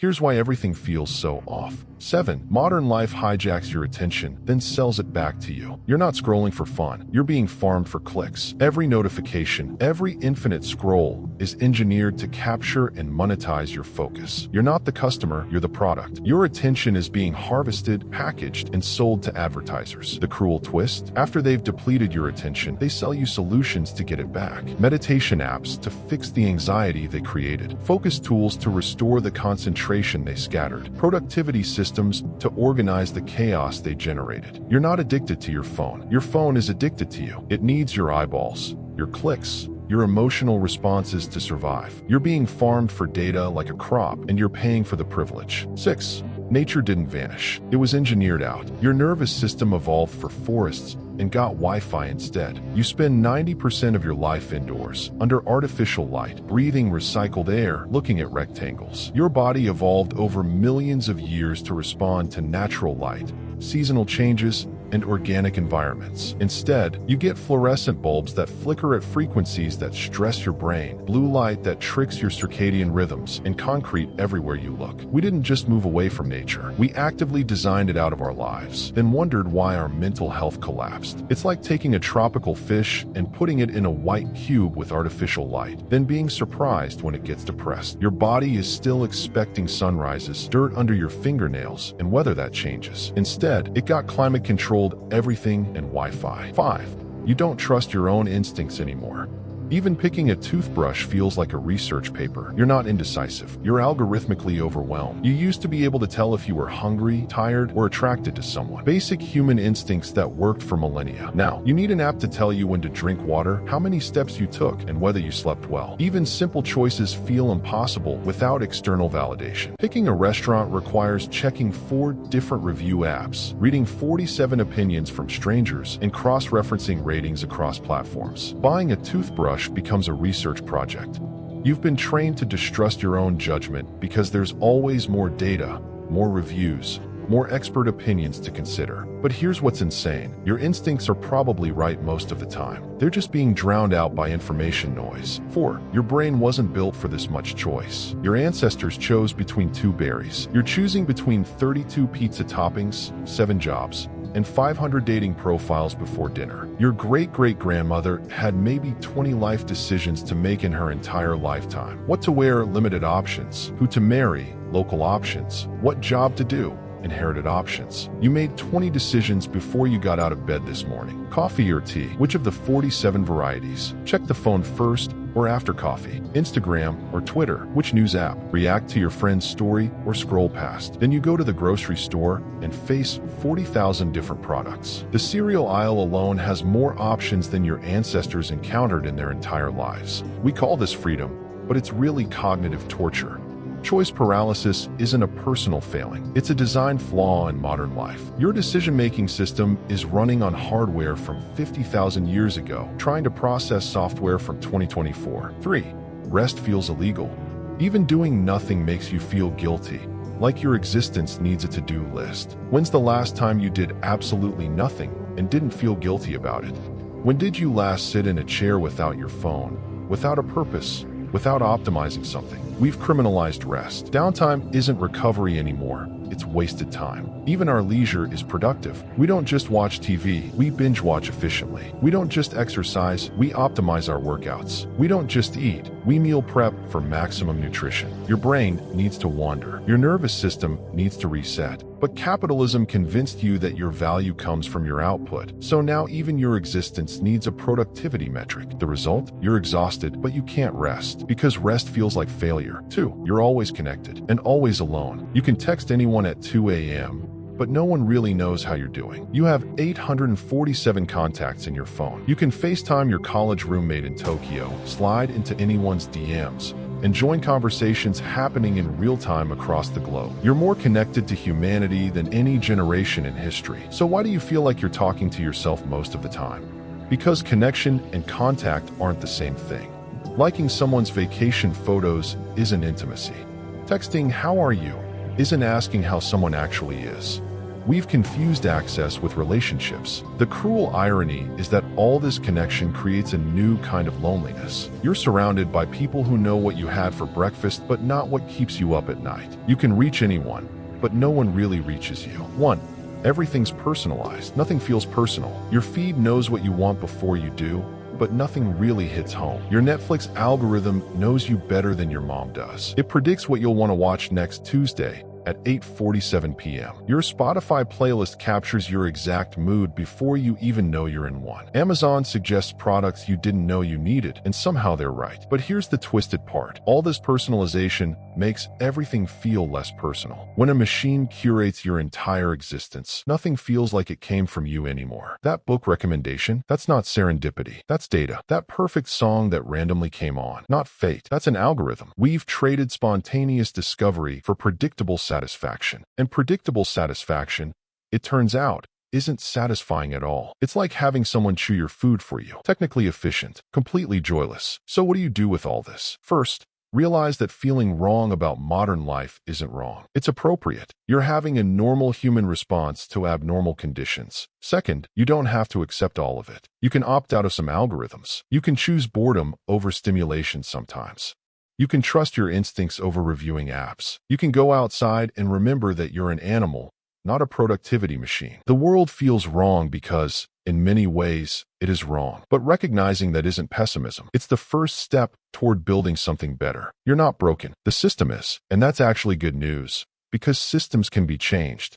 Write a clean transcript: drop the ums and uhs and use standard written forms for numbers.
Here's why everything feels so off. 7. Modern life hijacks your attention, then sells it back to you. You're not scrolling for fun. You're being farmed for clicks. Every notification, every infinite scroll is engineered to capture and monetize your focus. You're not the customer, you're the product. Your attention is being harvested, packaged, and sold to advertisers. The cruel twist? After they've depleted your attention, they sell you solutions to get it back. Meditation apps to fix the anxiety they created. Focus tools to restore the concentration they scattered. Productivity systems to organize the chaos they generated. You're not addicted to your phone. Your phone is addicted to you. It needs your eyeballs, your clicks, your emotional responses to survive. You're being farmed for data like a crop, and you're paying for the privilege. 6. Nature didn't vanish. It was engineered out. Your nervous system evolved for forests and got Wi-Fi instead. You spend 90% of your life indoors, under artificial light, breathing recycled air, looking at rectangles. Your body evolved over millions of years to respond to natural light, seasonal changes, and organic environments. Instead, you get fluorescent bulbs that flicker at frequencies that stress your brain, blue light that tricks your circadian rhythms, and concrete everywhere you look. We didn't just move away from nature. We actively designed it out of our lives, then wondered why our mental health collapsed. It's like taking a tropical fish and putting it in a white cube with artificial light, then being surprised when it gets depressed. Your body is still expecting sunrises, dirt under your fingernails, and weather that changes. Instead, it got climate-controlled everything and Wi-Fi. 5. You don't trust your own instincts anymore. Even picking a toothbrush feels like a research paper. You're not indecisive. You're algorithmically overwhelmed. You used to be able to tell if you were hungry, tired, or attracted to someone. Basic human instincts that worked for millennia. Now, you need an app to tell you when to drink water, how many steps you took, and whether you slept well. Even simple choices feel impossible without external validation. Picking a restaurant requires checking 4 different review apps, reading 47 opinions from strangers, and cross-referencing ratings across platforms. Buying a toothbrush becomes a research project. You've been trained to distrust your own judgment because there's always more data, more reviews, more expert opinions to consider. But here's what's insane. Your instincts are probably right most of the time. They're just being drowned out by information noise. 4. Your brain wasn't built for this much choice. Your ancestors chose between 2 berries. You're choosing between 32 pizza toppings, 7 jobs, and 500 dating profiles before dinner. Your great-great-grandmother had maybe 20 life decisions to make in her entire lifetime. What to wear, limited options. Who to marry, local options. What job to do, inherited options. You made 20 decisions before you got out of bed this morning. Coffee or tea? Which of the 47 varieties? Check the phone first or after coffee. Instagram or Twitter? Which news app? React to your friend's story or scroll past? Then you go to the grocery store and face 40,000 different products. The cereal aisle alone has more options than your ancestors encountered in their entire lives. We call this freedom, but it's really cognitive torture. Choice paralysis isn't a personal failing. It's a design flaw in modern life. Your decision-making system is running on hardware from 50,000 years ago, trying to process software from 2024. 3. Rest feels illegal. Even doing nothing makes you feel guilty, like your existence needs a to-do list. When's the last time you did absolutely nothing and didn't feel guilty about it? When did you last sit in a chair without your phone, without a purpose, without optimizing something? We've criminalized rest. Downtime isn't recovery anymore. It's wasted time. Even our leisure is productive. We don't just watch TV, we binge watch efficiently. We don't just exercise, we optimize our workouts. We don't just eat, we meal prep for maximum nutrition. Your brain needs to wander. Your nervous system needs to reset. But capitalism convinced you that your value comes from your output. So now even your existence needs a productivity metric. The result? You're exhausted, but you can't rest, because rest feels like failure. 2. You're always connected and always alone. You can text anyone at 2 a.m., but no one really knows how you're doing. You have 847 contacts in your phone. You can FaceTime your college roommate in Tokyo, slide into anyone's DMs, and join conversations happening in real time across the globe. You're more connected to humanity than any generation in history. So why do you feel like you're talking to yourself most of the time? Because connection and contact aren't the same thing. Liking someone's vacation photos isn't intimacy. Texting "How are you?" isn't asking how someone actually is. We've confused access with relationships. The cruel irony is that all this connection creates a new kind of loneliness. You're surrounded by people who know what you had for breakfast, but not what keeps you up at night. You can reach anyone, but no one really reaches you. 1. Everything's personalized. Nothing feels personal. Your feed knows what you want before you do, but nothing really hits home. Your Netflix algorithm knows you better than your mom does. It predicts what you'll want to watch next Tuesday at 8:47 p.m. Your Spotify playlist captures your exact mood before you even know you're in one. Amazon suggests products you didn't know you needed, and somehow they're right. But here's the twisted part. All this personalization makes everything feel less personal. When a machine curates your entire existence, nothing feels like it came from you anymore. That book recommendation, that's not serendipity. That's data. That perfect song that randomly came on, not fate. That's an algorithm. We've traded spontaneous discovery for predictable satisfaction. And predictable satisfaction, it turns out, isn't satisfying at all. It's like having someone chew your food for you. Technically efficient, completely joyless. So what do you do with all this? First, realize that feeling wrong about modern life isn't wrong. It's appropriate. You're having a normal human response to abnormal conditions. Second, you don't have to accept all of it. You can opt out of some algorithms. You can choose boredom over stimulation sometimes. You can trust your instincts over reviewing apps. You can go outside and remember that you're an animal, not a productivity machine. The world feels wrong because, in many ways, it is wrong. But recognizing that isn't pessimism. It's the first step toward building something better. You're not broken. The system is. And that's actually good news, because systems can be changed.